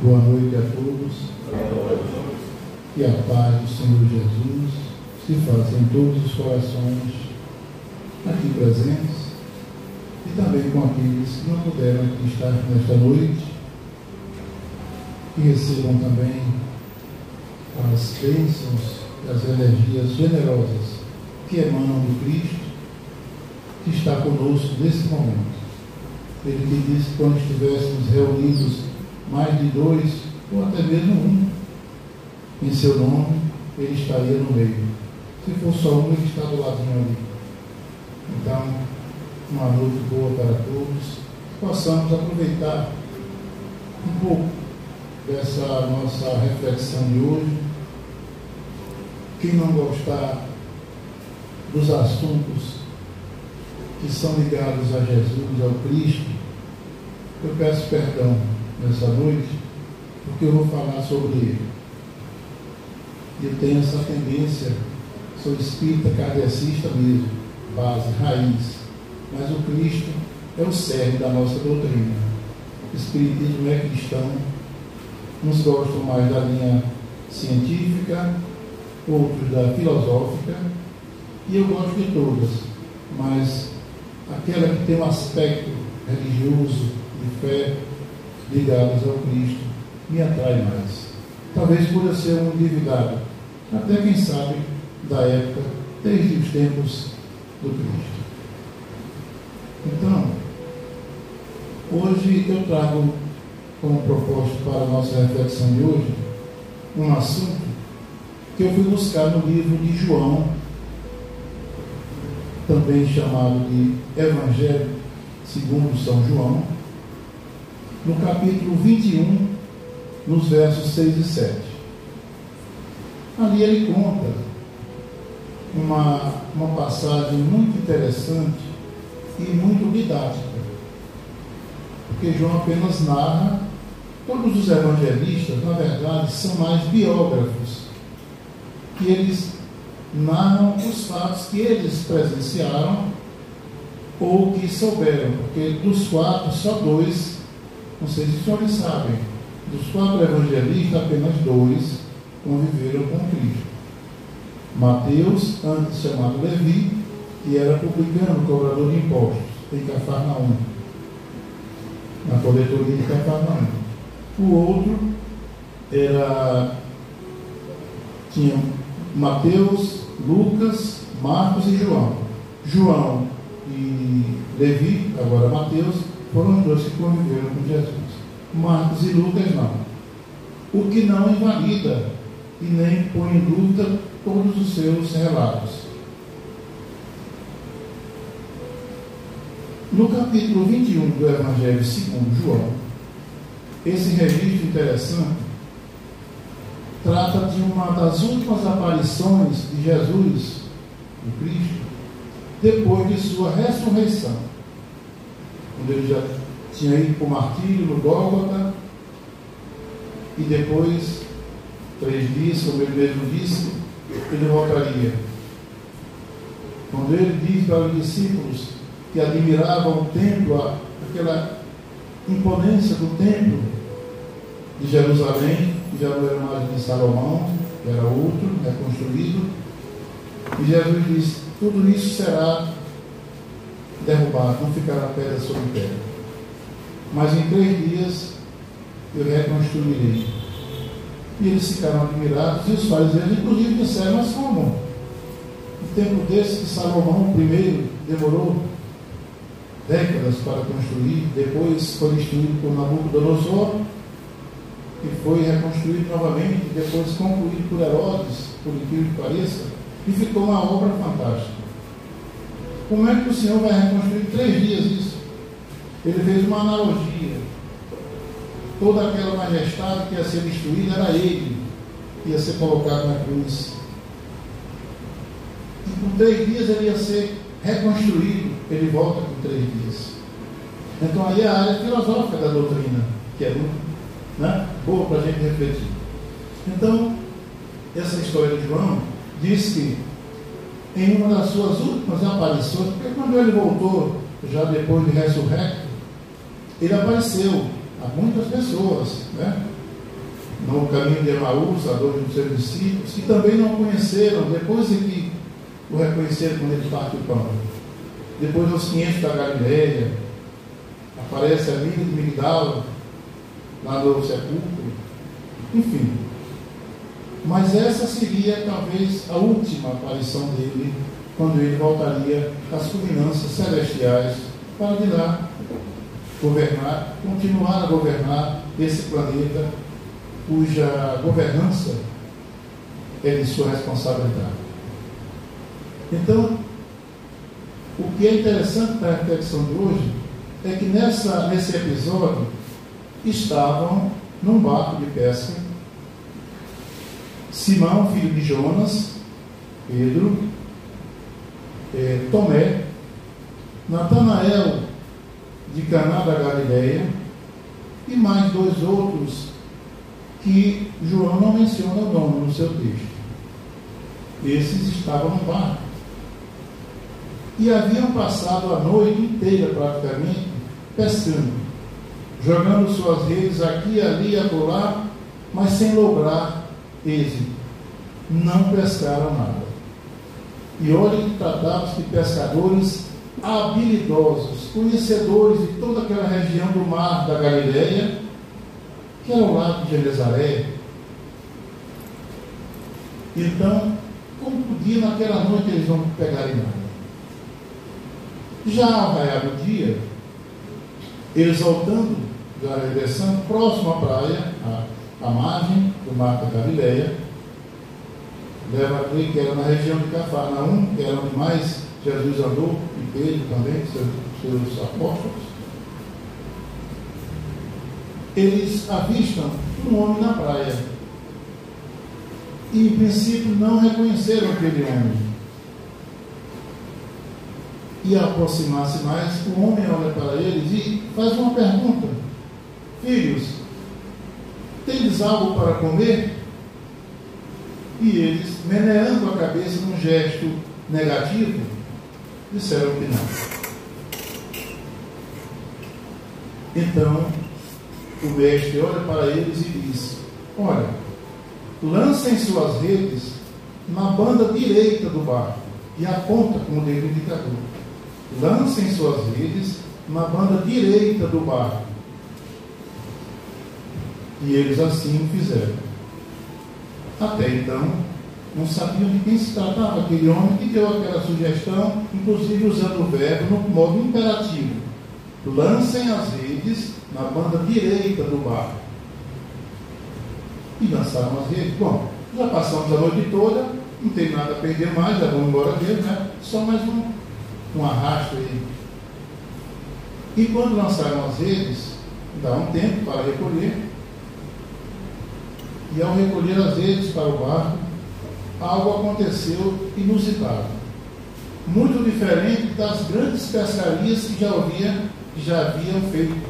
Boa noite a todos. Que a paz do Senhor Jesus se faça em todos os corações aqui presentes e também com aqueles que não puderam aqui estar nesta noite, que recebam também as bênçãos e as energias generosas que emanam do Cristo, que está conosco nesse momento. Ele que disse que quando estivéssemos reunidos mais de 2 ou até mesmo 1 em seu nome, ele estaria no meio. Se for só 1, ele está do ladinho ali. Então, uma noite boa para todos, que possamos aproveitar um pouco dessa nossa reflexão de hoje. Quem não gostar dos assuntos que são ligados a Jesus, ao Cristo, eu peço perdão nessa noite, porque eu vou falar sobre ele. Eu tenho essa tendência, sou espírita kardecista mesmo, base, raiz, mas o Cristo é o cerne da nossa doutrina. O espiritismo é cristão, uns gostam mais da linha científica, outros da filosófica, e eu gosto de todas, mas aquela que tem um aspecto religioso, de fé, ligados ao Cristo, me atrai mais. Talvez por eu ser um endividado, até quem sabe, da época, desde os tempos do Cristo. Então, hoje eu trago como propósito para a nossa reflexão de hoje, um assunto que eu fui buscar no livro de João, também chamado de Evangelho segundo São João, no capítulo 21, nos versos 6 e 7. Ali ele conta uma passagem muito interessante e muito didática, porque João apenas narra. Todos os evangelistas, na verdade, são mais biógrafos, que eles narram os fatos que eles presenciaram ou que souberam, porque dos 4, só 2, não sei se os senhores sabem, dos 4 evangelistas, apenas 2 conviveram com Cristo. Mateus, antes chamado Levi, que era publicano, cobrador de impostos, em Cafarnaum, na coletoria de Cafarnaum. O outro tinha Mateus, Lucas, Marcos e João. João e Levi, agora Mateus, foram os 2 que conviveram com Jesus. Marcos e Lucas não. O que não invalida e nem põe em dúvida todos os seus relatos. No capítulo 21 do Evangelho segundo João, esse registro interessante trata de uma das últimas aparições de Jesus, o Cristo, depois de sua ressurreição, quando ele já tinha ido para o martírio no Gólgota, e depois, 3 dias, como ele mesmo disse, ele voltaria. Quando ele diz para os discípulos que admiravam o templo, aquela imponência do templo de Jerusalém, que já não era mais de Salomão, que era outro, reconstruído, e Jesus disse: tudo isso será derrubado, não ficará pedra sobre pedra, mas em 3 dias eu reconstruirei. E eles ficaram admirados, e os fariseus inclusive disseram: mas como? Um templo desse que Salomão primeiro demorou décadas para construir, depois foi destruído por Nabucodonosor, e foi reconstruído novamente, depois concluído por Herodes, por incrível que pareça, e ficou uma obra fantástica. Como é que o Senhor vai reconstruir em 3 dias isso? Ele fez uma analogia. Toda aquela majestade que ia ser destruída era ele, que ia ser colocado na cruz. E por 3 dias ele ia ser reconstruído. Ele volta por 3 dias. Então aí é a área filosófica da doutrina, que é muito, boa para a gente refletir. Então, essa história de João diz que em uma das suas últimas aparições, porque quando ele voltou, já depois de ressurrecto, ele apareceu a muitas pessoas, no caminho de Emaús, a dois dos seus discípulos, que também não o conheceram, depois de que o reconheceram quando ele parte o pão. Depois os 500 da Galileia, aparece a Miriam de Migdala, lá no sepulcro, enfim. Mas essa seria talvez a última aparição dele, quando ele voltaria às culminâncias celestiais para de lá governar, continuar a governar esse planeta, cuja governança é de sua responsabilidade. Então, o que é interessante da reflexão de hoje é que nesse episódio estavam num barco de pesca Simão, filho de Jonas, Pedro, Tomé, Natanael de Caná da Galileia e mais dois outros que João não menciona o nome no seu texto. Esses estavam no barco e haviam passado a noite inteira praticamente pescando, jogando suas redes aqui, ali e acolá, mas sem lograr êxito. Não pescaram nada. E olhem que tratavam-se de pescadores habilidosos, conhecedores de toda aquela região do mar da Galileia, que era o lado de Genezaré. Então, como podia naquela noite eles não pegarem nada? Já ao raiar do dia, eles voltando da direção, próximo à praia, à margem do mar da Galileia, leva a crer que era na região de Cafarnaum, que era onde mais Jesus andou, e Pedro também, seus apóstolos. Eles avistam um homem na praia e, em princípio, não reconheceram aquele homem. E, ao aproximar-se mais, o homem olha para eles e faz uma pergunta: filhos, tendes algo para comer? E eles, meneando a cabeça num gesto negativo, disseram que não. Então, o mestre olha para eles e diz: olha, lancem suas redes na banda direita do barco, e aponta com o dedo indicador. Lancem suas redes na banda direita do barco. E eles assim o fizeram. Até então, não sabiam de quem se tratava aquele homem que deu aquela sugestão, inclusive usando o verbo no modo imperativo. Lancem as redes na banda direita do barco. E lançaram as redes. Bom, já passamos a noite toda, não tem nada a perder mais, já vamos embora mesmo, né? Só mais um arrasto aí. E quando lançaram as redes, dá um tempo para recolher. E ao recolher as redes para o barco, algo aconteceu inusitado, muito diferente das grandes pescarias que já haviam feito,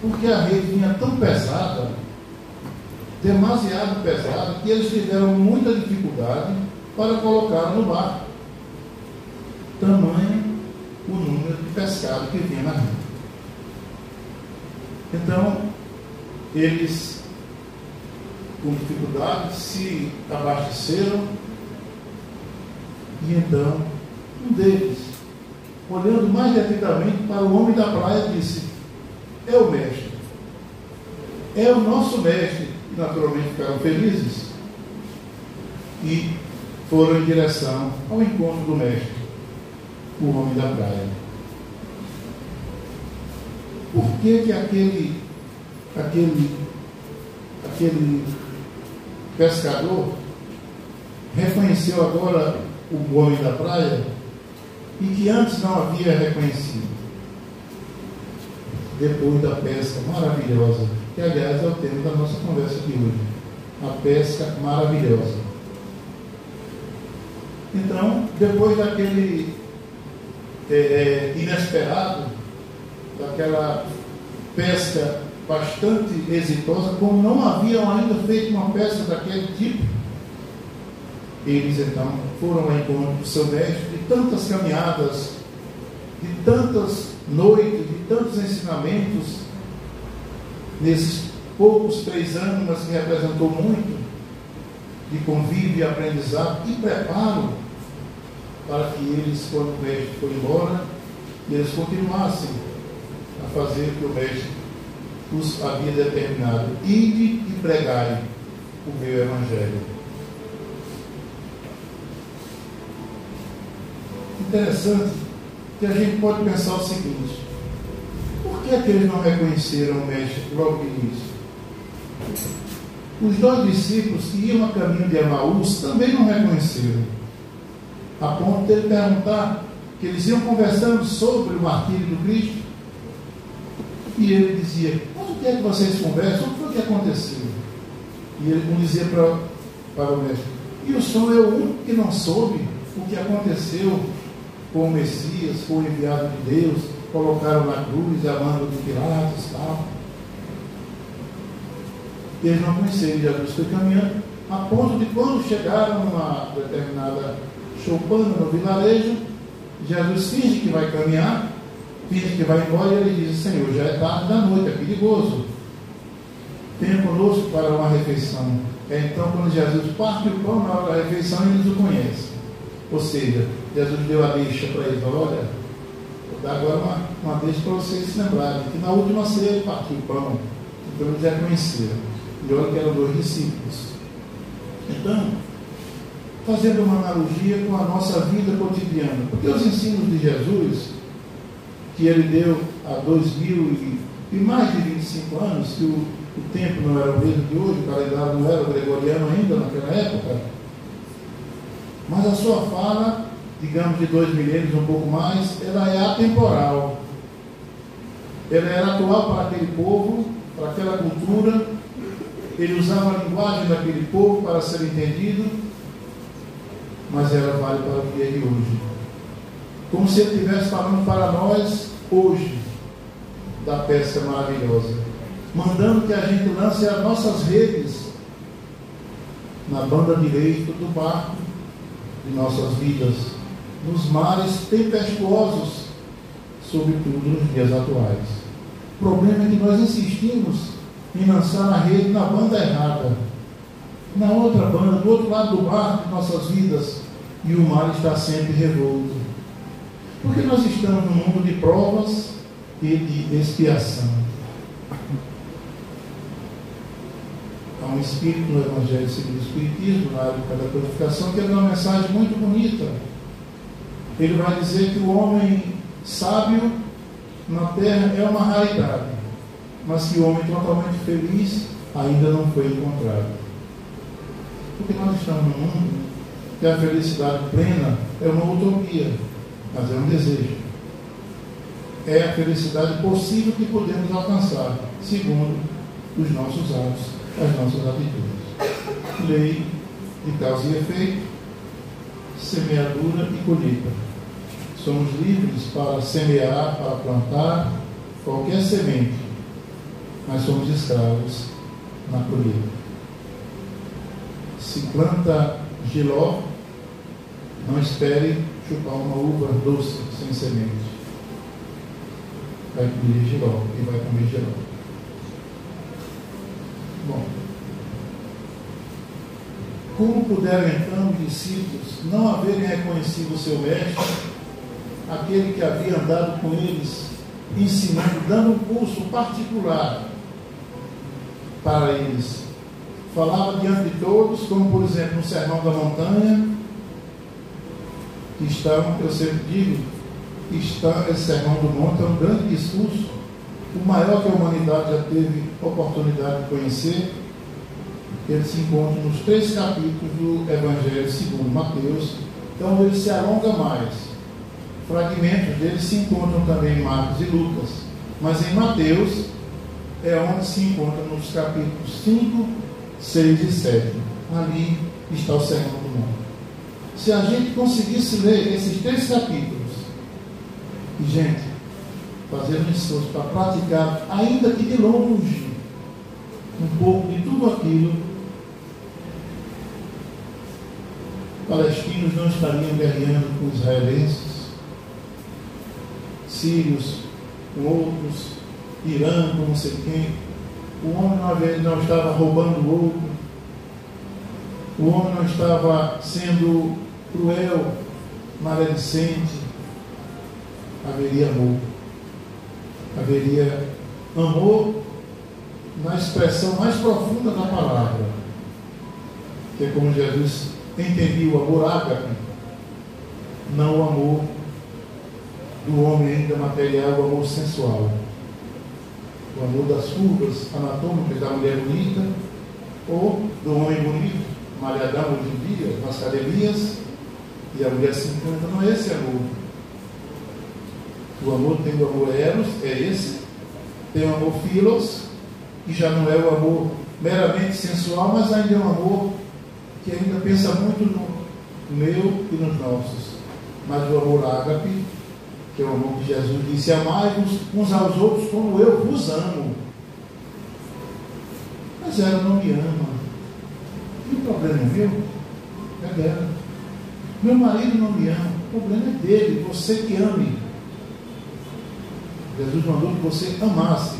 porque a rede vinha tão pesada, demasiado pesada, que eles tiveram muita dificuldade para colocar no barco, tamanho o número de pescado que vinha na rede. Então, eles, com dificuldade, se abasteceram, e então um deles, olhando mais detidamente para o homem da praia, disse: é o mestre, é o nosso mestre. E naturalmente ficaram felizes e foram em direção ao encontro do mestre, o homem da praia. Por que aquele pescador reconheceu agora o homem da praia e que antes não havia reconhecido? Depois da pesca maravilhosa, que aliás é o tema da nossa conversa de hoje, a pesca maravilhosa. Então, depois daquele inesperado, daquela pesca bastante exitosa, como não haviam ainda feito uma pesca daquele tipo, eles então foram ao encontro do seu mestre, de tantas caminhadas, de tantas noites, de tantos ensinamentos, nesses poucos 3 anos, mas que representou muito de convívio e aprendizado e preparo para que eles, quando o mestre foi embora, eles continuassem a fazer o que o mestre os havia determinado: ide e pregai o meu evangelho. Interessante que a gente pode pensar o seguinte: por que é que eles não reconheceram o mestre logo no início? Os 2 discípulos que iam a caminho de Emaús também não reconheceram, a ponto de ele perguntar, que eles iam conversando sobre o martírio do Cristo, e ele dizia: onde é que vocês conversam? O que foi que aconteceu? E ele dizia para o mestre: e o senhor é o único que não soube o que aconteceu com o Messias, com o enviado de Deus, colocaram na cruz, a mando de Pilatos e tal. E eles não conheceram. Jesus foi caminhando, a ponto de, quando chegaram numa determinada choupana no vilarejo, Jesus finge que vai caminhar, finge que vai embora, e ele diz: Senhor, já é tarde da noite, é perigoso, venha conosco para uma refeição. Então, quando Jesus parte o pão na hora da refeição, eles o conhecem. Ou seja, Jesus deu a deixa para eles: olha, vou dar agora uma deixa para vocês se lembrarem que na última ceia ele partiu o pão. Então eles já conheceram. E olha que eram 2 discípulos. Então, fazendo uma analogia com a nossa vida cotidiana, porque os ensinos de Jesus, que ele deu há 2000 e mais de 25 anos, que o tempo não era o mesmo de hoje, o calendário não era gregoriano ainda naquela época, mas a sua fala, digamos de 2 milênios, um pouco mais, ela é atemporal. Ela era atual para aquele povo, para aquela cultura. Ele usava a linguagem daquele povo para ser entendido, mas ela vale para o dia de hoje. Como se ele estivesse falando para nós hoje da pesca maravilhosa, mandando que a gente lance as nossas redes na banda direita do barco de nossas vidas, nos mares tempestuosos, sobretudo nos dias atuais. O problema é que nós insistimos em lançar a rede na banda errada, na outra banda, do outro lado do barco de nossas vidas, e o mar está sempre revolto. Porque nós estamos num mundo de provas e de expiação. Há um espírito no Evangelho segundo o Espiritismo, na época da codificação, que é uma mensagem muito bonita. Ele vai dizer que o homem sábio na terra é uma raridade, mas que o homem totalmente feliz ainda não foi encontrado. Porque nós estamos num mundo que a felicidade plena é uma utopia, mas é um desejo. É a felicidade possível que podemos alcançar, segundo os nossos atos, as nossas atitudes. Lei de causa e efeito, semeadura e colheita. Somos livres para semear, para plantar qualquer semente, mas somos escravos na colheita. Se planta giló, não espere chupar uma uva doce sem semente. Vai comer giló e vai comer giló. Bom, como puderam então os discípulos não haverem reconhecido o seu mestre, aquele que havia andado com eles, ensinando, dando um curso particular para eles? Falava diante de todos, como por exemplo no Sermão da Montanha, que estão, eu sempre digo, esse Sermão do Monte é um grande discurso, o maior que a humanidade já teve oportunidade de conhecer. Ele se encontra nos 3 capítulos do Evangelho segundo Mateus, então ele se alonga mais. Fragmentos dele se encontram também em Marcos e Lucas, mas em Mateus é onde se encontra nos capítulos 5, 6 e 7. Ali está o Sermão do Monte. Se a gente conseguisse ler esses 3 capítulos, e gente, fazer um esforço para praticar, ainda que de longe, um pouco de tudo aquilo, palestinos não estariam guerreando com israelenses, sírios com outros, Irã com não sei quem, O homem não estava roubando o outro. O homem não estava sendo cruel, maledicente. Haveria amor. Haveria amor na expressão mais profunda da palavra, que é como Jesus entendia o amor ágape, não o amor do homem ainda material, o amor sensual, o amor das curvas anatômicas da mulher bonita, ou do homem bonito, malhadão hoje em dia, nas academias, e a mulher se encanta. Não é esse amor. O amor tem o amor eros, é esse. Tem o amor philos, que já não é o amor meramente sensual, mas ainda é um amor que ainda pensa muito no meu e nos nossos. Mas o amor ágape, que é o amor que Jesus disse: amai-vos uns aos outros como eu vos amo. Mas ela não me ama. E o problema é meu? É dela. Meu marido não me ama. O problema é dele. Você que ame. Jesus mandou que você amasse.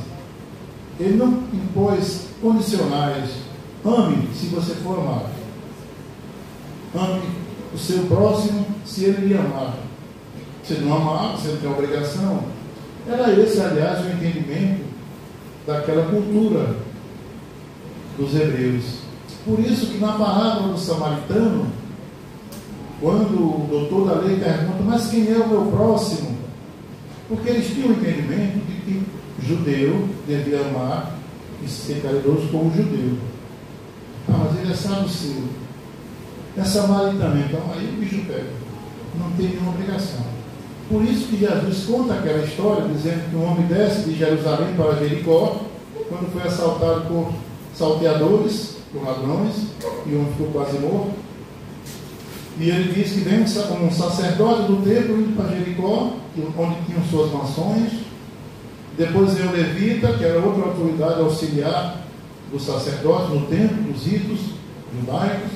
Ele não impôs condicionais. Ame se você for amado. Ame o seu próximo se ele lhe amar. Se não amar, você não tem obrigação. Era esse, aliás, o entendimento daquela cultura dos hebreus. Por isso que na parábola do samaritano, quando o doutor da lei pergunta: mas quem é o meu próximo? Porque eles tinham o entendimento de que o judeu devia amar e ser caridoso com o judeu. Ah, mas ele é saduceu. É samaritano, então aí o bicho pega. Não tem nenhuma obrigação. Por isso que Jesus conta aquela história, dizendo que um homem desce de Jerusalém para Jericó, quando foi assaltado por salteadores, por ladrões, e o homem ficou quase morto. E ele diz que vem um sacerdote do templo indo para Jericó, onde tinham suas mansões. Depois veio o levita, que era outra autoridade auxiliar do sacerdote no templo, dos ritos judaicos.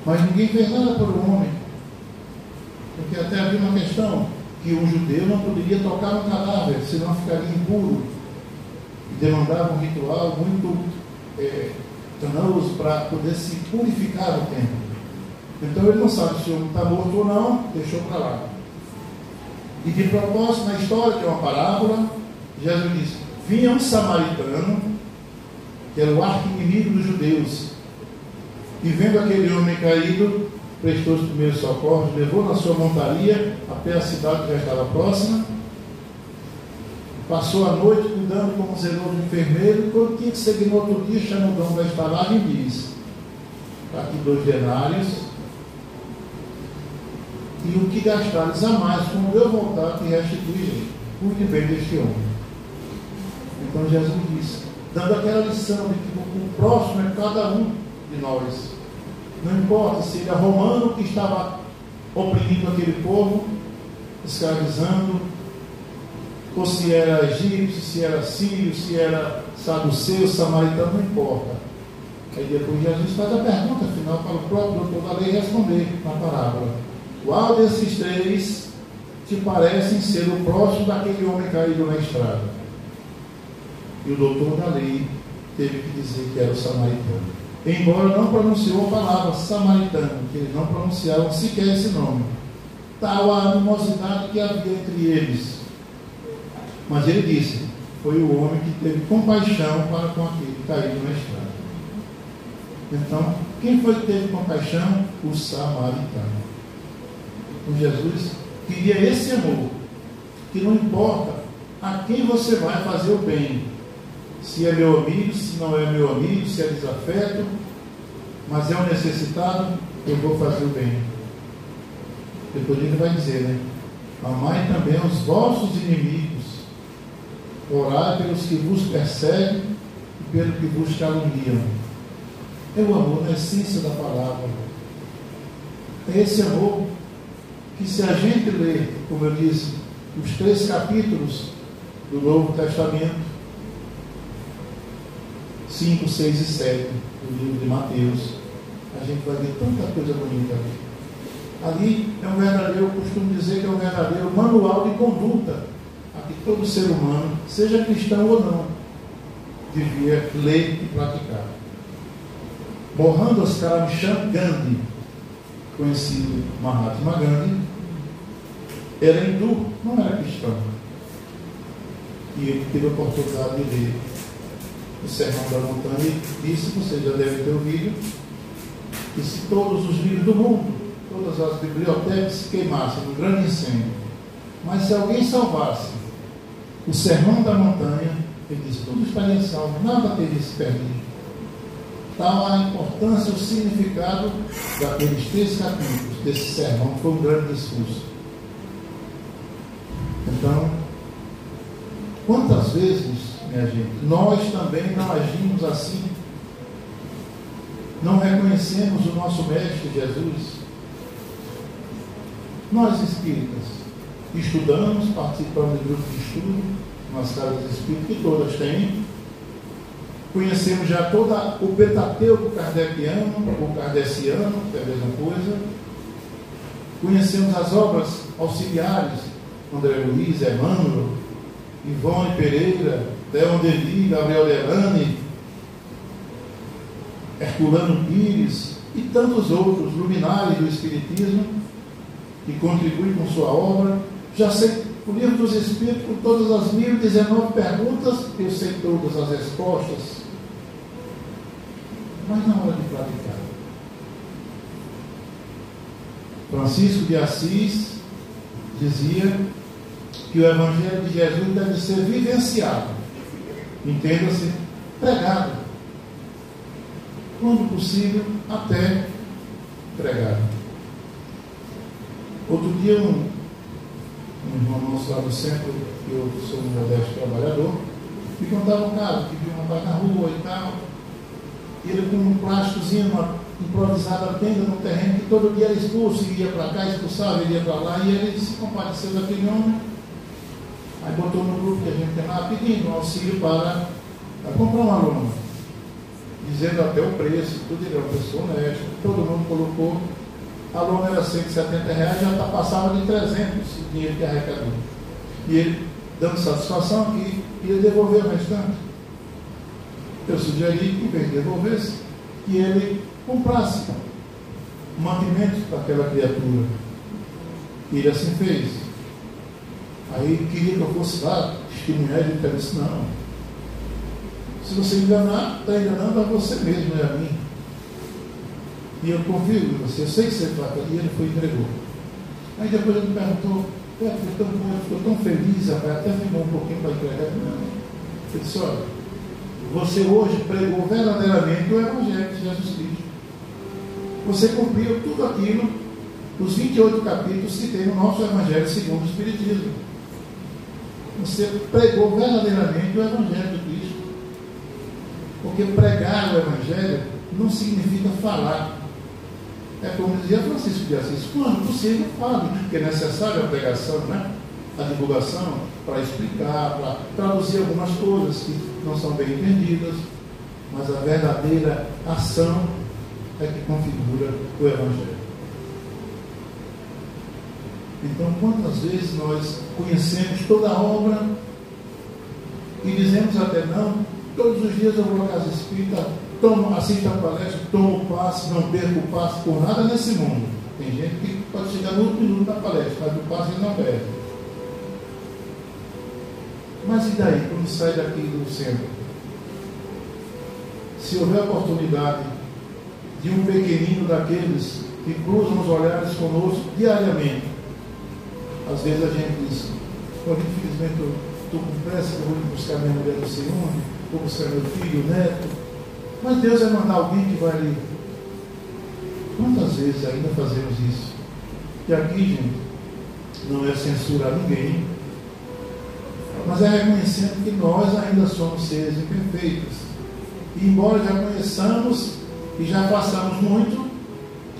Mas ninguém fez nada por um homem. Porque até havia uma questão que um judeu não poderia tocar no cadáver, senão ficaria impuro. E demandava um ritual muito danoso para poder se purificar no templo. Então ele não sabe se o homem está morto ou não, deixou para lá. E de propósito, na história, que é uma parábola, Jesus disse: vinha um samaritano, que era o arqui-inimigo dos judeus, e vendo aquele homem caído, prestou os primeiros socorros, levou na sua montaria até a cidade que já estava próxima, passou a noite cuidando como zeloso enfermeiro, e quando tinha que seguir no outro dia, chama o dono da estalagem e diz: aqui 2 denários, e o que gastares a mais, quando eu voltar, te restituirei. Cuide bem deste homem. Então Jesus disse, dando aquela lição de que o próximo é cada um de nós. Não importa se ele é romano que estava oprimindo aquele povo, escravizando, ou se era egípcio, se era sírio, se era saduceu, samaritano, não importa. Aí depois Jesus faz a pergunta final para o próprio doutor da lei responder na parábola: qual desses 3 te parecem ser o próximo daquele homem caído na estrada? E o doutor da lei teve que dizer que era o samaritano, embora não pronunciou a palavra samaritano, que eles não pronunciavam sequer esse nome, tal a animosidade que havia entre eles. Mas ele disse: foi o homem que teve compaixão para com aquele caído na estrada. Então, quem foi que teve compaixão? O samaritano. Então Jesus queria esse amor, que não importa a quem você vai fazer o bem, se é meu amigo, se não é meu amigo, se é desafeto, mas é um necessitado, eu vou fazer o bem. Depois ele vai dizer, né? Amai também os vossos inimigos, orai pelos que vos perseguem e pelos que vos caluniam. É o amor na essência da palavra. É esse amor que, se a gente ler, como eu disse, os 3 capítulos do Novo Testamento, 5, 6 e 7 do livro de Mateus, a gente vai ver tanta coisa bonita ali. Ali é um verdadeiro, eu costumo dizer que é um verdadeiro manual de conduta a que todo ser humano, seja cristão ou não, devia ler e praticar. Mohandas Karamchand Gandhi, conhecido Mahatma Gandhi, era hindu, não era cristão. E ele teve a oportunidade de ler o Sermão da Montanha e disse, você já deve ter ouvido, que se todos os livros do mundo, todas as bibliotecas se queimassem num grande incêndio, mas se alguém salvasse o Sermão da Montanha, ele disse, tudo estaria salvo, nada teria se perdido. Tal a importância, o significado daqueles 3 capítulos desse sermão, que foi um grande discurso. Então, quantas vezes, minha gente, nós também não agimos assim? Não reconhecemos o nosso Mestre Jesus? Nós espíritas estudamos, participamos de grupos de estudo, nas casas espíritas, que todas têm. Conhecemos já todo o Pentateuco kardeciano, ou kardeciano, que é a mesma coisa. Conhecemos as obras auxiliares, André Luiz, Emmanuel, Ivone Pereira, Leon Denis, Gabriel Delane, Herculano Pires e tantos outros luminares do Espiritismo que contribuem com sua obra. Já sei o Livro dos Espíritos, com todas as 1019 perguntas, eu sei todas as respostas. Mas na hora de praticar, Francisco de Assis dizia que o Evangelho de Jesus deve ser vivenciado, entenda-se, pregado, quando possível, até pregado. Outro dia, um irmão nosso lá do centro, que eu sou um modesto trabalhador, me contava um caso que viu um rapaz na rua e tal, e ele com um plásticozinho, uma improvisada tenda no terreno, que todo dia era expulso, ia para cá, expulsava, ele ia para lá, e ele se compadeceu daquele homem, aí botou no grupo que a gente tem lá, pedindo um auxílio para comprar uma lona, dizendo até o preço, tudo, ele era uma pessoa honesta, todo mundo colocou, a lona era R$170, já passava de 300 o dinheiro que arrecadou, e ele, dando satisfação aqui, ia devolver o restante. Eu sugeri que, em vez de devolvesse, que ele comprasse mantimento para aquela criatura. E ele assim fez. Aí queria que eu fosse lá testemunhar, ele disse, não. Se você enganar, está enganando a você mesmo, não é a mim. E eu confio em você, eu sei que você vai. E ele foi e entregou. Aí depois ele me perguntou, foi tão bom, ficou tão feliz, rapaz, até ficou um pouquinho para entregar. Não. Eu disse, olha, você hoje pregou verdadeiramente o Evangelho de Jesus Cristo. Você cumpriu tudo aquilo, os 28 capítulos que tem no nosso Evangelho segundo o Espiritismo. Você pregou verdadeiramente o Evangelho de Cristo. Porque pregar o Evangelho não significa falar. É como dizia Francisco de Assis, quando possível fale, porque é necessária a pregação, né? A divulgação, para explicar, para traduzir algumas coisas que não são bem entendidas, mas a verdadeira ação é que configura o Evangelho. Então, quantas vezes nós conhecemos toda a obra e dizemos até não, todos os dias eu vou à casa espírita, assisto a palestra, tomo o passe, não perco o passe por nada nesse mundo. Tem gente que pode chegar no último minuto da palestra, mas o passe ele não perde. Mas e daí, quando sai daqui do centro? Se houver oportunidade de um pequenino daqueles que cruzam os olhares conosco diariamente, às vezes a gente diz, infelizmente eu estou com pressa, eu vou buscar minha mulher no segundo, vou buscar meu filho, neto, mas Deus vai mandar alguém que vai ali. Quantas vezes ainda fazemos isso? E aqui, gente, não é censurar ninguém, mas é reconhecendo que nós ainda somos seres imperfeitos. E embora já conheçamos e já passamos muito,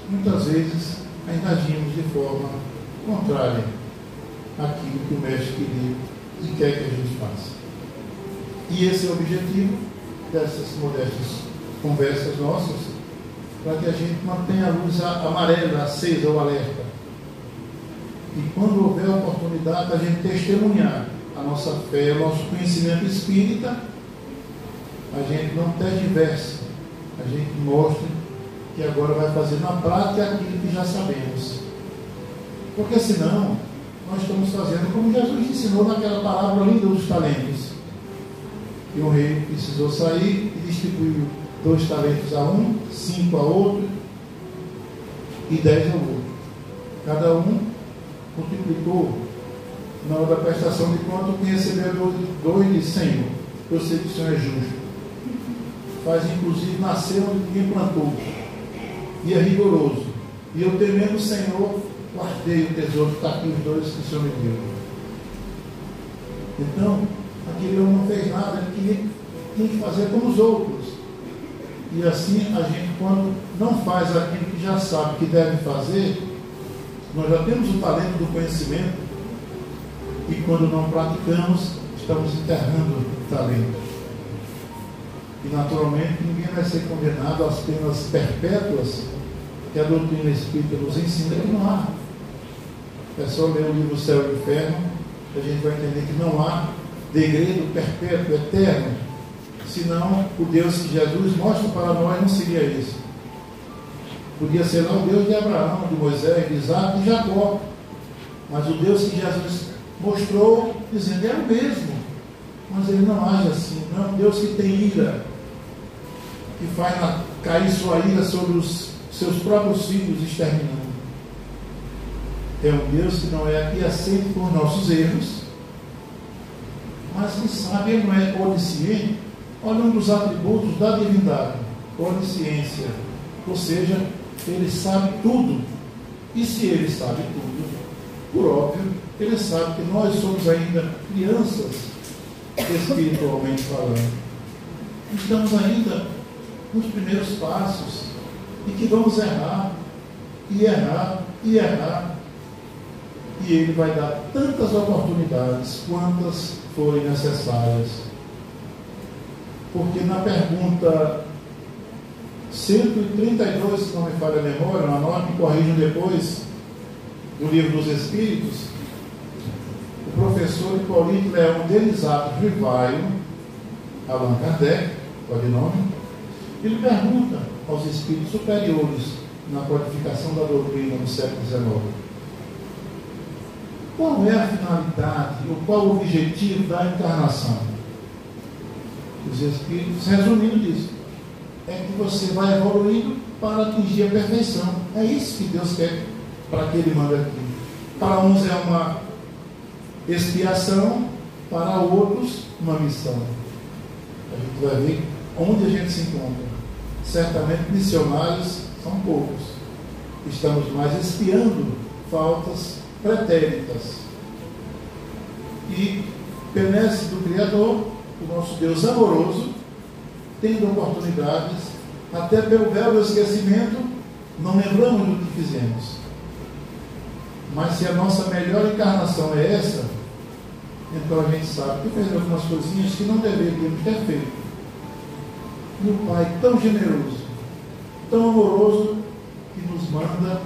muitas vezes ainda agimos de forma contrária àquilo que o Mestre queria e quer que a gente faça. E esse é o objetivo dessas modestas conversas nossas, para que a gente mantenha a luz amarela, acesa ou alerta. E quando houver a oportunidade, a gente testemunhar a nossa fé, o nosso conhecimento espírita, a gente não tergiverse, a gente mostre que agora vai fazer na prática aquilo que já sabemos. Porque senão, nós estamos fazendo como Jesus ensinou naquela parábola linda dos talentos. E o rei precisou sair e distribuiu 2 talentos a um, 5 a outro e 10 ao outro. Cada um multiplicou na hora da prestação de conta. Quem recebeu 2 de 100, eu sei que o Senhor é justo. Faz inclusive nascer onde ninguém plantou. E é rigoroso. E eu, temendo o Senhor, guardei o tesouro, está aqui os 2 que o Senhor me deu. Então, aquele homem não fez nada, ele tinha que fazer como os outros. E assim, a gente, quando não faz aquilo que já sabe que deve fazer, nós já temos o talento do conhecimento, e quando não praticamos, estamos enterrando o talento. E naturalmente ninguém vai ser condenado às penas perpétuas que a doutrina espírita nos ensina que não há. É só ler o livro Céu e Inferno que a gente vai entender que não há degredo perpétuo, eterno. Senão o Deus que Jesus mostra para nós não seria isso. Podia ser lá o Deus de Abraão, de Moisés, de Isaac e de Jacó. Mas o Deus que Jesus mostrou, dizendo, é o mesmo. Mas ele não age assim. Não é um Deus que tem ira, que faz cair sua ira sobre os seus próprios filhos, exterminando. É um Deus que não é aqui aceito por nossos erros, mas que sabe, ele não é onisciente. Olha um dos atributos da divindade, onisciência. Ou seja, ele sabe tudo. E se ele sabe tudo, por óbvio, ele sabe que nós somos ainda crianças, espiritualmente falando. Estamos ainda nos primeiros passos, e que vamos errar, e errar, e errar. E ele vai dar tantas oportunidades quantas forem necessárias. Porque na pergunta 132, se não me falha a memória, uma nota que corrijam depois, do Livro dos Espíritos, o professor Hipólito Leão Denisato Rivaio, Allan Kardec, codinome, ele pergunta aos espíritos superiores na codificação da doutrina no século XIX: qual é a finalidade, ou qual o objetivo da encarnação? Os espíritos, resumindo disso, é que você vai evoluindo para atingir a perfeição. É isso que Deus quer para que Ele manda aqui. Para uns é uma expiação, para outros uma missão. A gente vai ver onde a gente se encontra. Certamente missionários são poucos. Estamos mais expiando faltas pretéritas. E benesse do Criador, o nosso Deus amoroso, tendo oportunidades, até pelo véu do esquecimento, não lembramos do que fizemos. Mas se a nossa melhor encarnação é essa, então a gente sabe que fez algumas coisinhas que não deveríamos ter feito. E o Pai tão generoso, tão amoroso, que nos manda,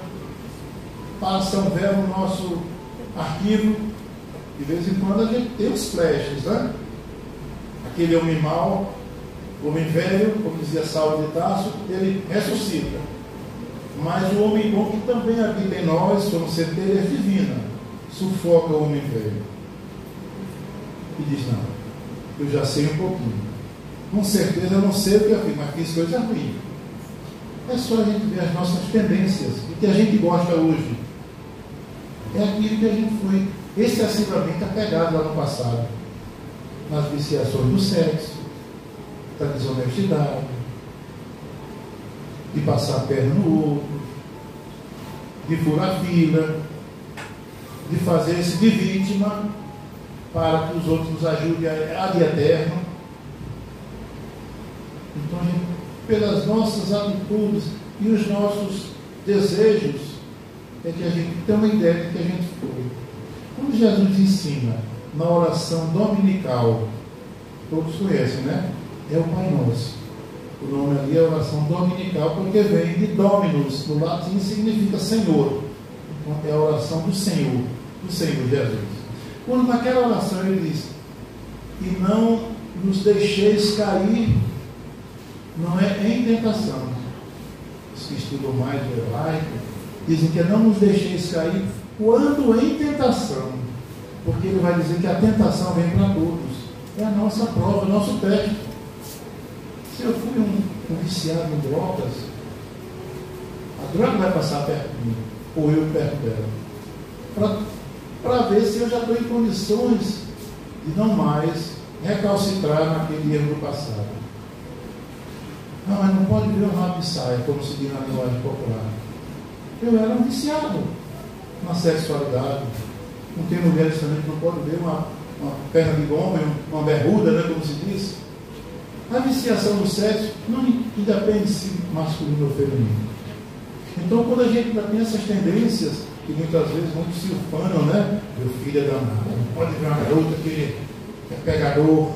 passa um véu no nosso arquivo. De vez em quando a gente tem os flashes, né? Aquele homem mau, homem velho, como dizia Saulo de Tarso, ele ressuscita. Mas o homem bom que também habita em nós, como centelha divina, sufoca o homem velho. E diz, não, eu já sei um pouquinho. Com certeza eu não sei o que eu fiz, mas fiz coisa ruim. É só a gente ver as nossas tendências, o que a gente gosta hoje. É aquilo que a gente foi excessivamente apegado lá no passado. Nas viciações do sexo, da desonestidade, de passar a perna no outro, de furar fila, de fazer-se de vítima para que os outros nos ajudem a dia eterno. Então, pelas nossas atitudes e os nossos desejos, é que a gente tem uma ideia de que a gente foi. Quando Jesus ensina na oração dominical, todos conhecem, né? É o Pai Nosso. O nome ali é oração dominical, porque vem de Dominus, no latim significa Senhor. Então, é a oração do Senhor Jesus. Quando naquela oração ele diz: e não nos deixeis cair não é em tentação. Os que estudam mais o hebraico dizem que não nos deixeis cair quando em tentação, porque ele vai dizer que a tentação vem para todos. É a nossa prova, o nosso teste. Se eu fui um viciado em drogas, a droga vai passar perto de mim, ou eu perto dela, para ver se eu já estou em condições de não mais recalcitrar naquele erro do passado. Não, mas não pode ver um rabo de saia, como se diz na linguagem popular. Eu era um viciado na sexualidade. Não tem mulheres também que não podem ver uma perna de homem, uma berruda, né, como se diz. A viciação do sexo não independe se masculino ou feminino. Então, quando a gente tem essas tendências, que muitas vezes muitos se ufanam, né? Meu filho é danado, não pode ver uma garota que é pegador.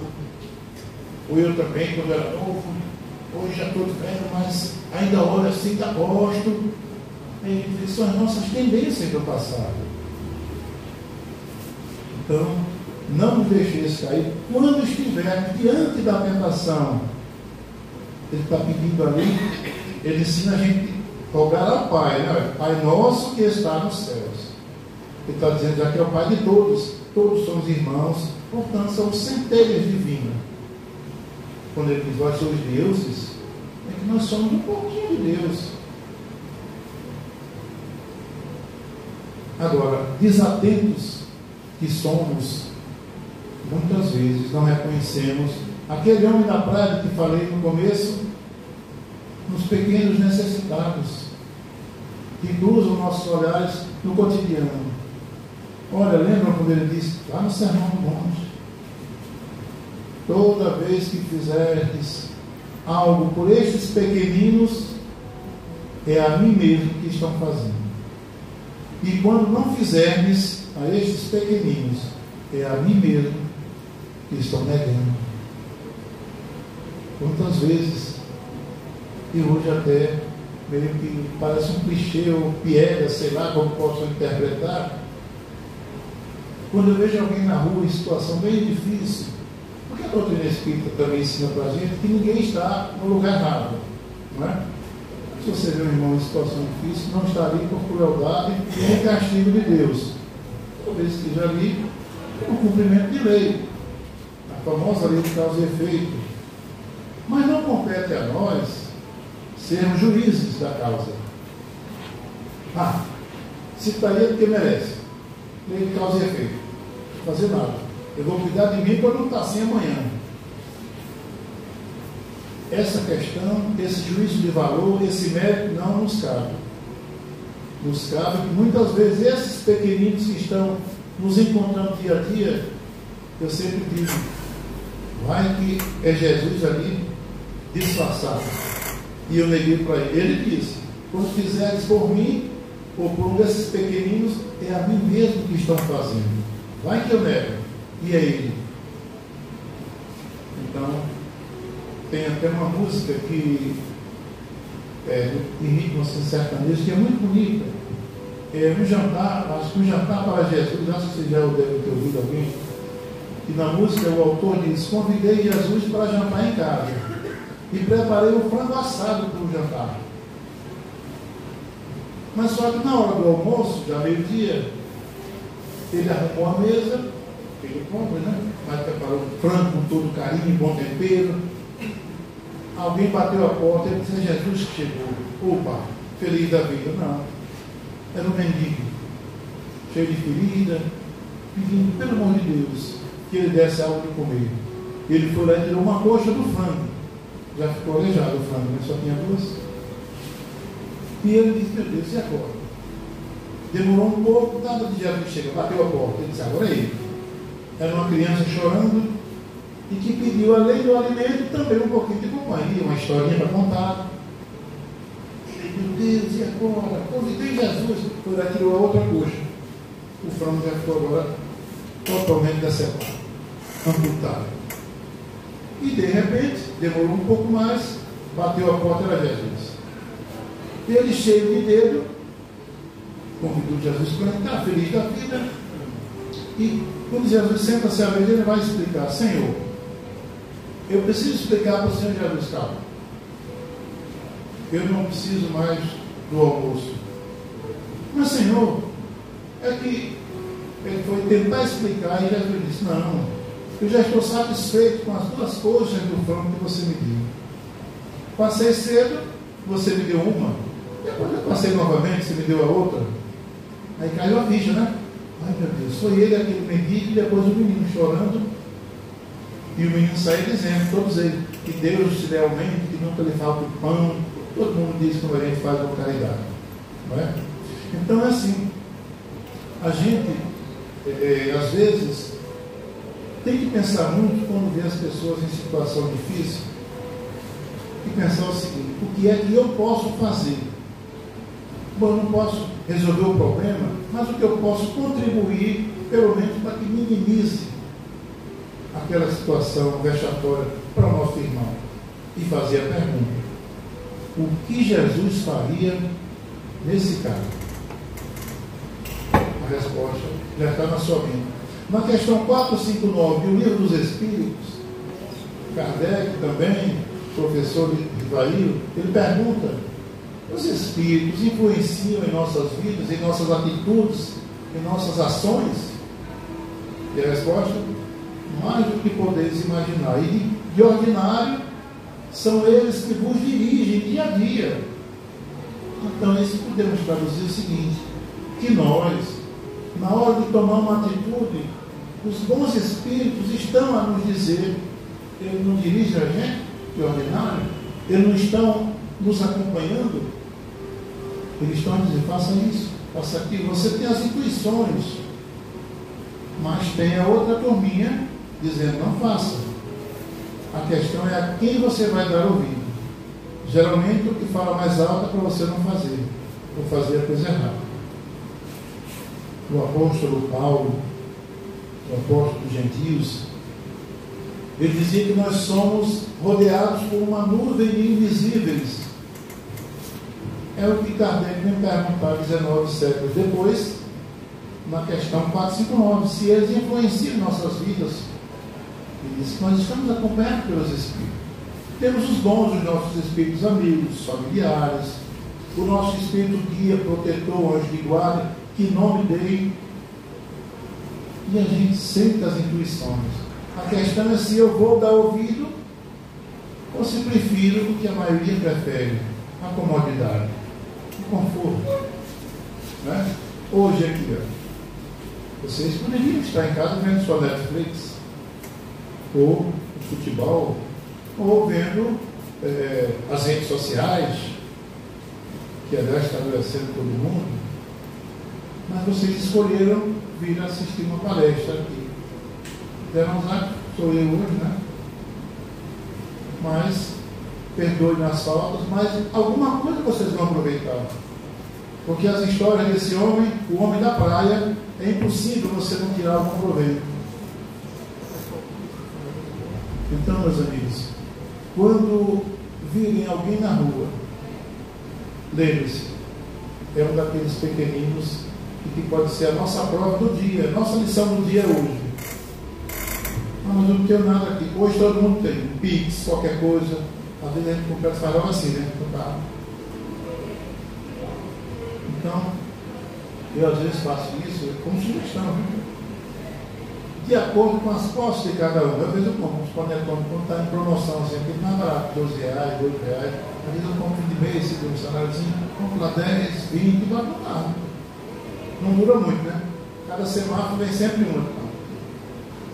Ou eu também, quando era novo, hoje já estou velho, mas ainda olho assim, ainda gosto. São as nossas tendências do passado. Então, não nos deixeis cair quando estivermos diante da tentação. Ele está pedindo ali, ele ensina a gente a rogar ao Pai, né? Pai nosso que está nos céus. Ele está dizendo já que é o Pai de todos, todos somos irmãos, portanto somos centelhas divinas. Quando ele diz, vós sois deuses, é que nós somos um pouquinho de Deus. Agora, desatentos que somos, muitas vezes não reconhecemos aquele homem da praia que falei no começo, nos pequenos necessitados, que cruzam nossos olhares no cotidiano. Olha, lembram quando ele disse, lá no Sermão do Monte, toda vez que fizerdes algo por estes pequeninos, é a mim mesmo que estão fazendo. E quando não fizerdes a estes pequeninos, é a mim mesmo que estão negando. Quantas vezes, e hoje até meio que parece um clichê ou piega, sei lá como posso interpretar, quando eu vejo alguém na rua em situação bem difícil, porque a doutrina espírita também ensina para a gente que ninguém está no lugar errado, não é? Se você vê um irmão em situação difícil, não está ali por crueldade e nem castigo de Deus. Talvez esteja ali por cumprimento de lei, a famosa lei de causa e efeito. Mas não compete a nós sermos juízes da causa. Se está aí é porque merece. Lei de causa e efeito. Não vou fazer nada. Eu vou cuidar de mim para não estar assim amanhã. Essa questão, esse juízo de valor, esse mérito não nos cabe. Nos cabe que muitas vezes esses pequeninos que estão nos encontrando dia a dia, eu sempre digo, vai que é Jesus ali disfarçado. E eu neguei para ele. Ele disse, quando fizeres por mim, ou por um desses pequeninos, é a mim mesmo que estão fazendo. Vai que eu nego. E é ele. Então, tem até uma música que em ritmo assim, sertanejo, que é muito bonita. Um jantar, acho que um jantar para Jesus, acho que você já deve ter ouvido alguém, que na música o autor diz, convidei Jesus para jantar em casa e preparei um frango assado para o jantar. Mas só que na hora do almoço, já meio-dia, ele arrumou a mesa, ele come, né? Mas preparou um frango com todo carinho, bom tempero. Alguém bateu a porta e disse, Jesus que chegou. Opa, feliz da vida. Não. Era um mendigo, cheio de ferida, pedindo, pelo amor de Deus, que ele desse algo de comer. Ele foi lá e tirou uma coxa do frango. Já ficou aleijado o frango, né? Só tinha duas. E ele disse, meu Deus, e agora? Demorou um pouco, nada de Jesus chega, bateu a porta. Ele disse, agora é ele. Era uma criança chorando e que pediu, além do alimento, também um pouquinho de companhia, uma historinha para contar. Meu Deus, e agora? Convidei Jesus. Foi lá e tirou a outra coxa. O frango já ficou agora totalmente decepado, amputado. E de repente, demorou um pouco mais, bateu a porta, era Jesus. Ele, cheio de dedo, convidou Jesus para entrar, feliz da vida. E quando Jesus senta-se à mesa, ele vai explicar, Senhor, eu preciso explicar para o Senhor Jesus, calma. eu não preciso mais do almoço. Mas, Senhor, é que ele foi tentar explicar e Jesus disse: não, eu já estou satisfeito com as 2 coxas do frango que você me deu. Passei cedo, você me deu uma, depois eu passei novamente, você me deu a outra. Aí caiu a ficha, né? Ai, meu Deus, foi ele aquele mendigo e depois o menino chorando. E o menino saiu dizendo, todos eles, que Deus te dê aumento, que nunca lhe falte o pão. Todo mundo diz como a gente faz com caridade, não é? Então é assim, a gente às vezes tem que pensar muito quando vê as pessoas em situação difícil e pensar o seguinte: o que é que eu posso fazer? Bom, eu não posso resolver o problema, mas o que eu posso contribuir, pelo menos para que minimize aquela situação vexatória para o nosso irmão. E fazer a pergunta: o que Jesus faria nesse caso? A resposta já está na sua mente. Na questão 459 do Livro dos Espíritos, Kardec também, professor Ivair, ele pergunta: os Espíritos influenciam em nossas vidas, em nossas atitudes, em nossas ações? E a resposta: mais do que podeis imaginar. E de ordinário, são eles que vos dirigem dia a dia. Então, isso podemos traduzir o seguinte: que nós, na hora de tomar uma atitude, os bons espíritos estão a nos dizer, eles não dirigem a gente de ordinário, eles não estão nos acompanhando, eles estão a dizer: faça isso, faça aquilo. Você tem as intuições, mas tem a outra turminha dizendo: não faça. A questão é a quem você vai dar ouvido. Geralmente o que fala mais alto é para você não fazer, ou fazer a coisa errada. O apóstolo Paulo, o apóstolo dos gentios, ele dizia que nós somos rodeados por uma nuvem de invisíveis. É o que Kardec me perguntar 19 séculos depois, na questão 459, se eles influenciam nossas vidas. Ele diz que nós estamos acompanhados pelos Espíritos. Temos os dons dos nossos Espíritos amigos, familiares, o nosso Espírito guia, protetor, anjo de guarda, que nome dei. E a gente sente as intuições. A questão é se eu vou dar ouvido ou se prefiro o que a maioria prefere: a comodidade, o conforto, né? Hoje aqui, vocês poderiam estar em casa vendo sua Netflix, ou futebol, ou vendo as redes sociais, que aliás está adoecendo todo mundo, mas vocês escolheram vir assistir uma palestra aqui. Deram usar, sou eu hoje, né? Mas, perdoe nas faltas, mas alguma coisa vocês vão aproveitar. Porque as histórias desse homem, o homem da praia, é impossível você não tirar algum proveito. Então, meus amigos, quando virem alguém na rua, lembre-se, é um daqueles pequeninos que pode ser a nossa prova do dia, nossa lição do dia hoje. Ah, mas eu não tenho nada aqui. Hoje todo mundo tem um Pix, qualquer coisa. Às vezes a gente compra farol assim, né? No carro. Então, eu às vezes faço isso como sugestão, né? De acordo com as posses de cada um. Às vezes eu compro uns panetones quando está em promoção, assim, aquele mais barato, R$12, R$8. Às vezes eu compro de mês, se tem um saláriozinho, compro lá 10, 20 e vai no carro. Não dura muito, né? Cada semáforo vem sempre um.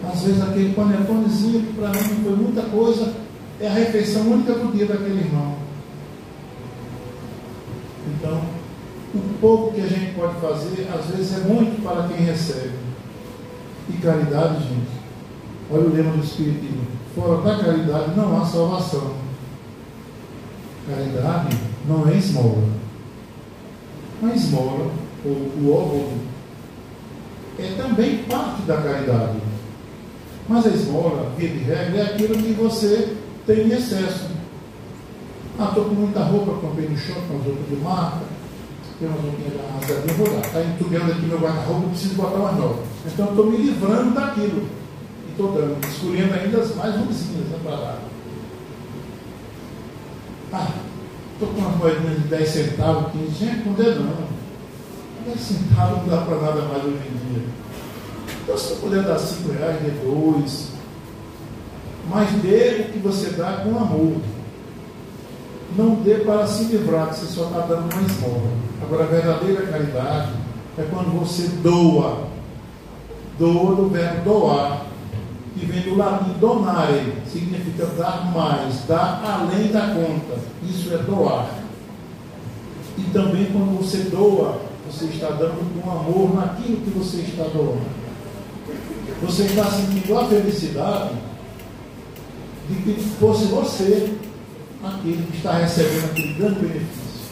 Às vezes aquele panetonezinho que para mim foi muita coisa, é a refeição única do dia daquele irmão. Então, o pouco que a gente pode fazer, às vezes é muito para quem recebe. E caridade, gente, olha o lema do Espiritismo: fora da caridade não há salvação. Caridade não é esmola. A esmola, ou o óbolo, é também parte da caridade. Mas a esmola, via de regra, é aquilo que você tem em excesso. Ah, estou com muita roupa, comprei no shopping, umas roupas de marca, tem umas roupinhas rasgadinhas, vou dar. Está entulhando aqui meu guarda-roupa, preciso botar uma nova. Então estou me livrando daquilo. E estou dando, escolhendo ainda as mais ruinzinhas, né, para lá. Ah, estou com umas moedinhas de 10 centavos, 15, gente, não dê não. 10 centavos não dá para nada mais hoje em dia. Então, se você puder dar 5 reais, dê 2. Mas dê o que você dá com amor. Não dê para se livrar, que você só está dando uma esmola. Agora, a verdadeira caridade é quando você doa. Doa do verbo doar, que vem do latim donare, significa dar mais, dar além da conta. Isso é doar. E também quando você doa, você está dando com amor naquilo que você está doando. Você está sentindo a felicidade de que fosse você aquele que está recebendo aquele grande benefício.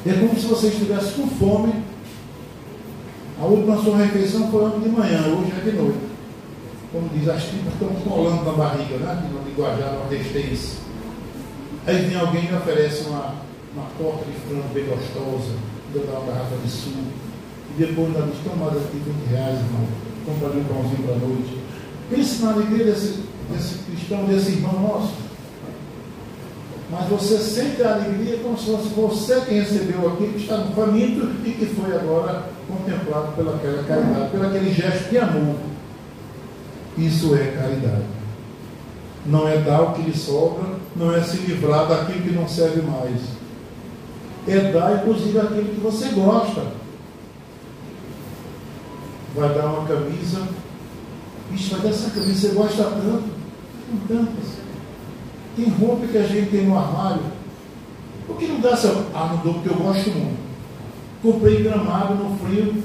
É como se você estivesse com fome. A última sua refeição foi ontem de manhã, hoje é de noite. Como diz, as tripas estão colando na barriga, né? Aqui no linguajar nordestês. Aí vem alguém e oferece uma torta de frango bem gostosa, dá uma garrafa de suco, e depois ainda diz, toma aqui 20 reais, irmão, compra ali um pãozinho para a noite. Pense na alegria desse cristão, desse irmão nosso. Mas você sente a alegria como se fosse você quem recebeu aquilo que está no faminto e que foi agora contemplado pelaquela caridade, pelo aquele gesto de amor. Isso é caridade. Não é dar o que lhe sobra, não é se livrar daquilo que não serve mais. É dar, inclusive, aquilo que você gosta. Vai dar uma camisa. Ixi, vai dar essa camisa, você gosta tanto. Tem tantas. Tem roupa que a gente tem no armário. Por que não dá essa? Não dou porque eu gosto muito. Comprei Gramado no frio.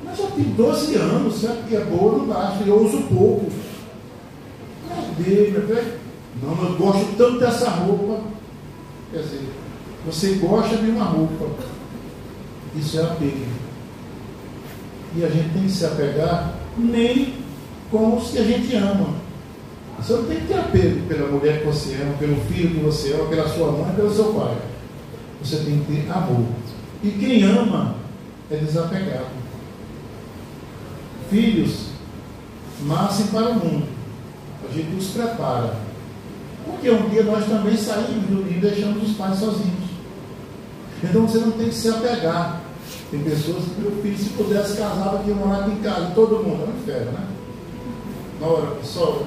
Mas já tem 12 anos, sabe que é boa, não gasta. Eu uso pouco. Cadê, meu velho? Não, eu gosto tanto dessa roupa. Quer dizer, você gosta de uma roupa. Isso é apego. E a gente tem que se apegar nem com os que a gente ama. Você não tem que ter apego pela mulher que você ama, pelo filho que você ama, pela sua mãe, pelo seu pai. Você tem que ter amor. E quem ama é desapegado. Filhos nascem para o mundo. A gente os prepara. Porque um dia nós também saímos do ninho e deixamos os pais sozinhos. Então você não tem que se apegar. Tem pessoas que, meu filho, se pudesse casar, aqui morar aqui em casa, todo mundo, é um inferno, né? Na hora que só,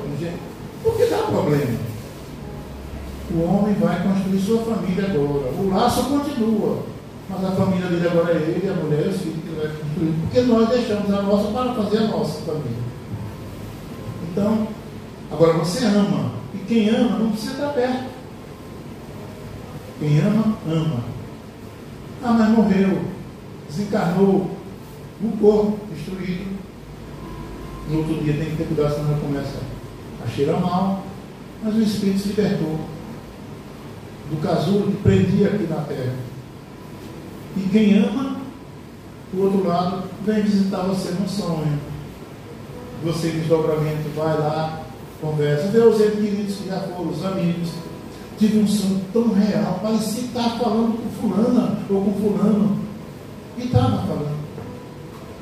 porque dá problema. O homem vai construir sua família agora. O laço continua. Mas a família dele agora é ele, a mulher e os filhos que ele vai construir. Porque nós deixamos a nossa para fazer a nossa família. Então, agora você ama. E quem ama não precisa estar perto. Quem ama, ama. Mas morreu. Desencarnou. No corpo, destruído. No outro dia tem que ter cuidado, senão ela começa a cheirar mal. Mas o Espírito se libertou do casulo que prendia aqui na terra. E quem ama, do outro lado, vem visitar você num sonho. Você em desdobramento, vai lá, conversa, vê os entes queridos que já foram, os amigos. Tive um sonho tão real, parecia que estava falando com fulana ou com fulano. E estava falando.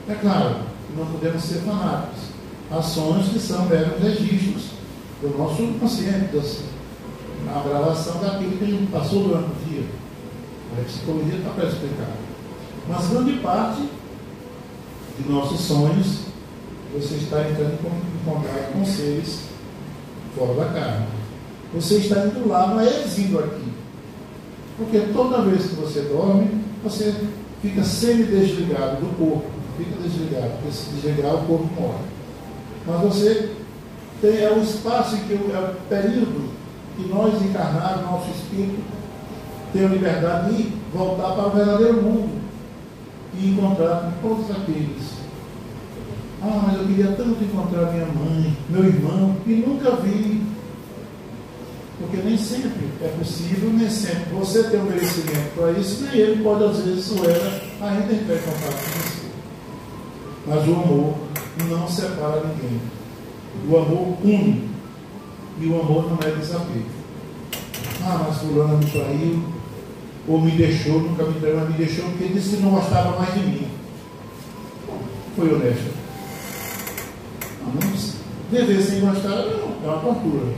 É claro que não podemos ser fanáticos. Há sonhos que são meros registros do nosso subconsciente, a gravação daquilo que a gente passou durante o dia. A psicologia está para explicar. Mas grande parte de nossos sonhos, você está entrando em contato com seres fora da carne. Você está indo lá, não é eles indo aqui. Porque toda vez que você dorme, você fica semi-desligado do corpo. Fica desligado, porque se desligar o corpo morre. Mas você tem o espaço em que é o período que nós encarnados, nosso espírito, tem a liberdade de voltar para o verdadeiro mundo e encontrar com todos aqueles. Mas eu queria tanto encontrar minha mãe, meu irmão, e nunca vi. Porque nem sempre é possível, nem sempre você tem um merecimento para isso, nem ele pode, às vezes, ainda entrar em contato com você. Mas o amor não separa ninguém. O amor une. E o amor não é desapego. Mas fulano me traiu, ou me deixou, nunca me traiu, mas me deixou porque disse que não gostava mais de mim. Foi honesto. Não viver sem gostar não, é uma tortura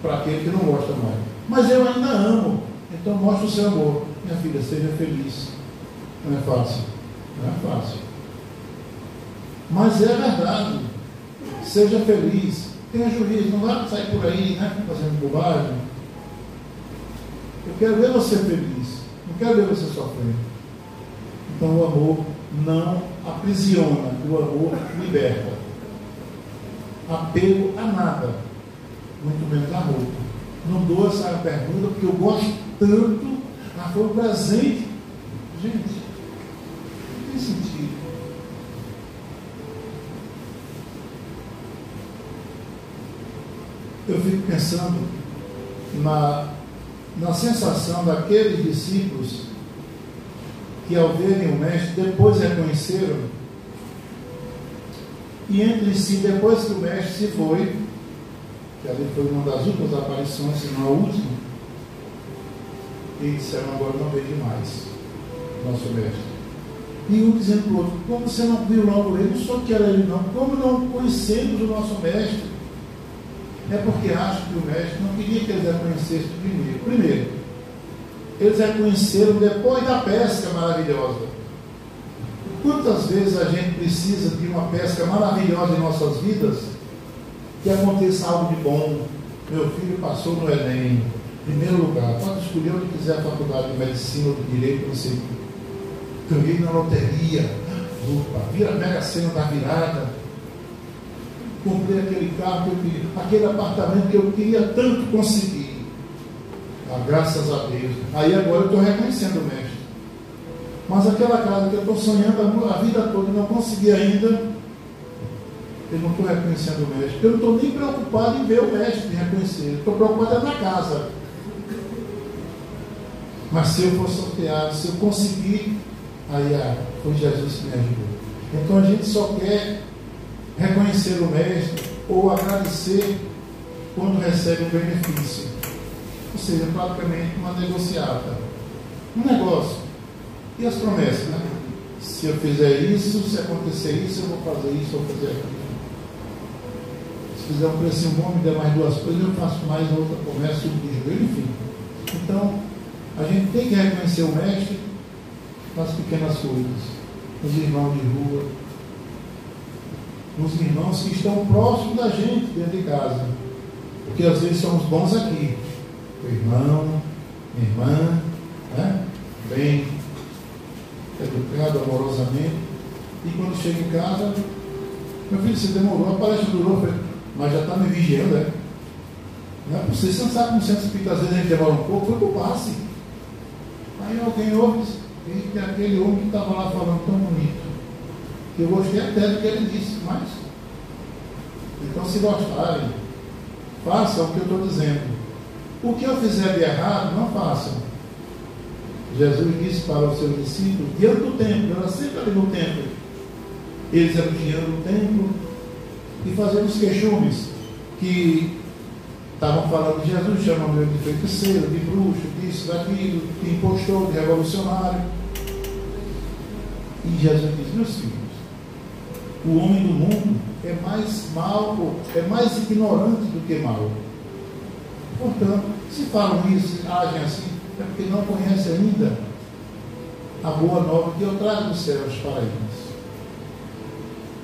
para aquele que não gosta mais. Mas eu ainda amo. Então mostra o seu amor. Minha filha, seja feliz. Não é fácil. Não é fácil. Mas é verdade. Seja feliz. Tenha juízo. Não vai sair por aí, né, fazendo bobagem. Eu quero ver você feliz. Não quero ver você sofrendo. Então o amor não aprisiona. O amor liberta. Apego a nada. Muito menos a roupa. Não dou essa pergunta porque eu gosto tanto. Foi um presente. Gente, não tem sentido. Eu fico pensando na sensação daqueles discípulos que, ao verem o mestre, depois reconheceram, e entre si, depois que o mestre se foi, que ali foi uma das últimas aparições, se não a última, e disseram: agora não vejo mais nosso mestre. E um dizendo para o outro: como você não viu logo ele? Não só que era ele, não. Como não conhecemos o nosso mestre? É porque acho que o mestre não queria que eles reconhecessem primeiro. Eles reconheceram depois da pesca maravilhosa. Quantas vezes a gente precisa de uma pesca maravilhosa em nossas vidas, que aconteça algo de bom? Meu filho passou no Enem, primeiro lugar, pode escolher onde quiser a faculdade de medicina ou de direito, não sei. Ganhei na loteria, vira a mega cena da virada, comprei aquele carro que eu queria, aquele apartamento que eu queria tanto conseguir. Graças a Deus. Aí agora eu estou reconhecendo o mestre. Mas aquela casa que eu estou sonhando a vida toda e não consegui ainda, eu não estou reconhecendo o mestre. Eu não estou nem preocupado em ver o mestre, em reconhecer. Estou preocupado na casa. Mas se eu for sorteado, se eu conseguir, aí foi Jesus que me ajudou. Então a gente só quer reconhecer o mestre ou agradecer quando recebe um benefício. Ou seja, praticamente uma negociata. Um negócio. E as promessas, né? Se eu fizer isso, se acontecer isso, eu vou fazer isso, eu vou fazer aquilo. Se fizer um precinho bom, me der mais duas coisas, eu faço mais outra promessa, de joelho, enfim. Então, a gente tem que reconhecer o mestre nas pequenas coisas, nos irmãos de rua, nos irmãos que estão próximos da gente dentro de casa, porque às vezes somos bons aqui, o irmão, minha irmã, né? Bem educado, amorosamente, e quando chega em casa: meu filho, você demorou, a palestra durou, mas já está me vigiando, né? Não é possível, você não sabe como o centro espírita às vezes a gente demora um pouco, foi para o passe. Aí alguém ouve e tem aquele homem que estava lá falando tão bonito, que eu gostei até do que ele disse, mas então, se gostarem, façam o que eu estou dizendo. O que eu fizer de errado, não façam. Jesus disse para os seus discípulos, diante do templo, era sempre ali no templo, eles elogiando o templo e fazendo os queixumes que estavam falando de Jesus, chamando ele de feiticeiro, de bruxo, disso, daquilo, de impostor, de revolucionário. E Jesus diz: meus filhos, o homem do mundo é mais mau, é mais ignorante do que mau. Portanto, se falam isso, agem assim, é porque não conhecem ainda a boa nova que eu trago dos céus para eles.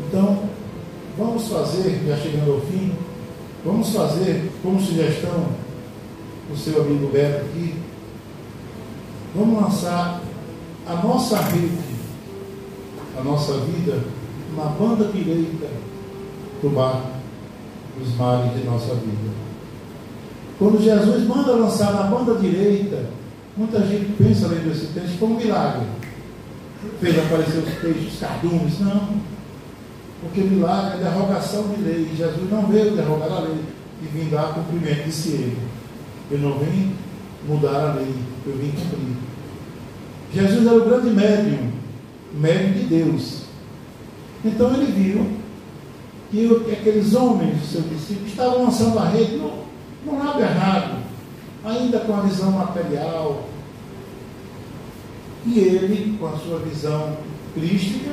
Então, vamos fazer, já chegando ao fim, vamos fazer como sugestão o seu amigo Beto aqui, vamos lançar a nossa rede, a nossa vida na banda direita do barco dos mares de nossa vida. Quando Jesus manda lançar na banda direita, muita gente pensa, lendo esse texto, como um milagre. Fez aparecer os peixes, os cardumes. Não. Porque milagre é derrogação de lei. Jesus não veio derrogar a lei e vim dar cumprimento, disse ele. Eu não vim mudar a lei, eu vim cumprir. Jesus era o grande médium de Deus. Então ele viu que aqueles homens, os seus discípulos, estavam lançando a rede no lado errado, ainda com a visão material. E ele, com a sua visão crística,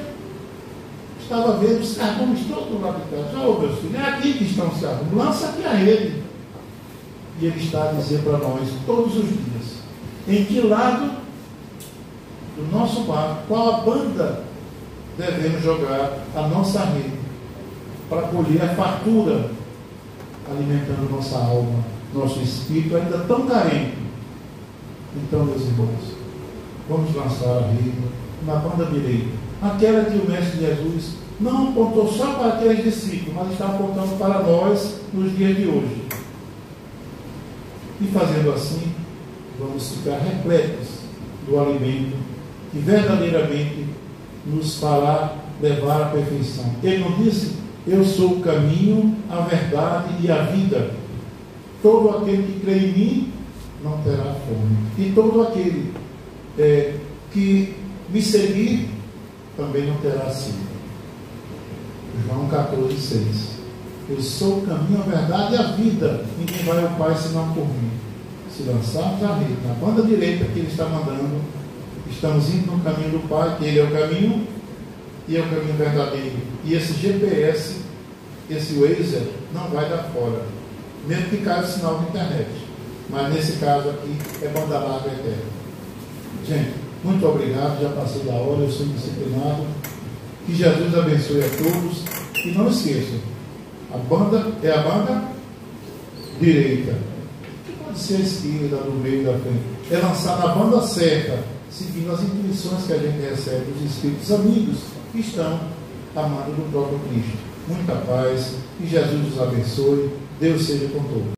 estava vendo os cardumes todos do lado de cá. Ô meus filhos, é aqui que estão os cardumes, lança aqui a rede. E ele está a dizer para nós todos os dias: em que lado do nosso barco, qual a banda devemos jogar a nossa rede para colher a fartura, alimentando nossa alma, nosso espírito ainda tão carente. Então, meus irmãos, vamos lançar a rede na banda direita, aquela que o Mestre Jesus não apontou só para aqueles discípulos, mas está apontando para nós nos dias de hoje. E fazendo assim, vamos ficar repletos do alimento que verdadeiramente nos fará levar à perfeição. Ele não disse: eu sou o caminho, a verdade e a vida. Todo aquele que crê em mim não terá fome. E todo aquele que me seguir também não terá sede. João 14,6. Eu sou o caminho, a verdade e a vida. Ninguém vai ao Pai senão por mim. Se lançarmos a rede na banda direita que Ele está mandando, estamos indo no caminho do Pai, que Ele é o caminho e é o caminho verdadeiro. E esse GPS, esse Waze, não vai dar fora, mesmo que caia o sinal de internet. Mas nesse caso aqui é banda larga eterna. Gente, muito obrigado. Já passei da hora, eu sou disciplinado. Que Jesus abençoe a todos. E não esqueçam, a banda é a banda direita, que pode ser a esquerda, do meio, da frente. É lançar na banda certa, seguindo as intuições que a gente recebe dos espíritos amigos que estão amando do próprio Cristo. Muita paz, que Jesus os abençoe. Deus seja com todos.